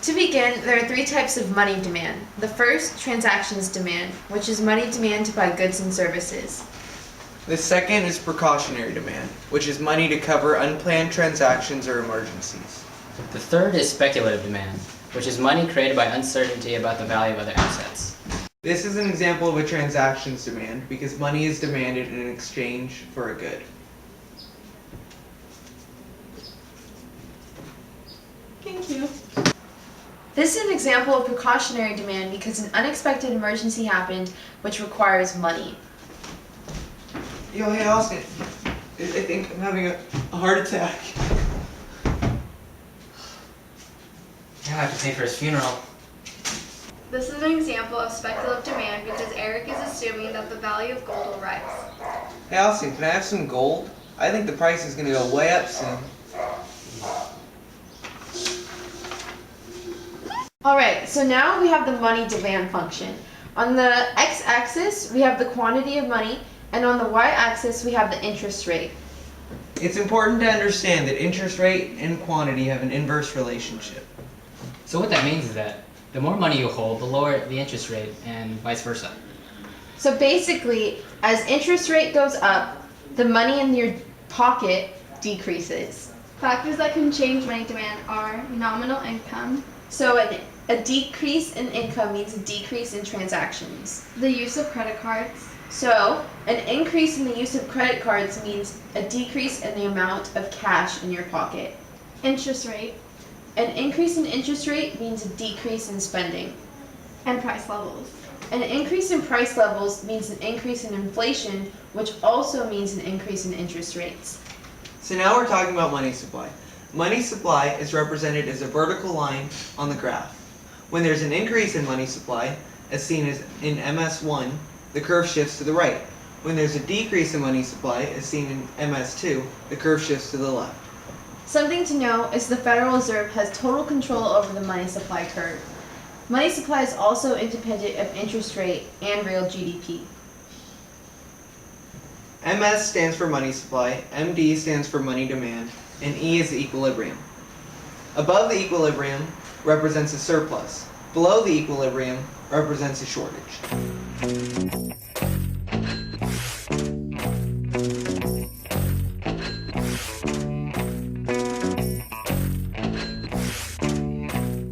To begin, there are three types of money demand. The first, transactions demand, which is money demand to buy goods and services. The second is precautionary demand, which is money to cover unplanned transactions or emergencies. The third is speculative demand, which is money created by uncertainty about the value of other assets. This is an example of a transactions demand because money is demanded in exchange for a good. Thank you. This is an example of precautionary demand because an unexpected emergency happened which requires money. Yo, hey Austin, I think I'm having a heart attack. Yeah, I have to pay for his funeral. This is an example of speculative demand because Eric is assuming that the value of gold will rise. Hey Austin, can I have some gold? I think the price is going to go way up soon. Alright, so now we have the money demand function. On the x-axis, we have the quantity of money, and on the y-axis, we have the interest rate. It's important to understand that interest rate and quantity have an inverse relationship. So what that means is that the more money you hold, the lower the interest rate, and vice versa. So basically, as interest rate goes up, the money in your pocket decreases. Factors that can change money demand are nominal income, So a decrease in income means a decrease in transactions. the use of credit cards, So an increase in the use of credit cards means a decrease in the amount of cash in your pocket. interest rate, An increase in interest rate means a decrease in spending. and price levels. An increase in price levels means an increase in inflation, which also means an increase in interest rates. So now we're talking about money supply. Money supply is represented as a vertical line on the graph. When there's an increase in money supply, as seen as in MS1, the curve shifts to the right. When there's a decrease in money supply, as seen in MS2, the curve shifts to the left. Something to know is the Federal Reserve has total control over the money supply curve. Money supply is also independent of interest rate and real GDP. MS stands for money supply, MD stands for money demand, and E is the equilibrium. Above the equilibrium represents a surplus. Below the equilibrium represents a shortage.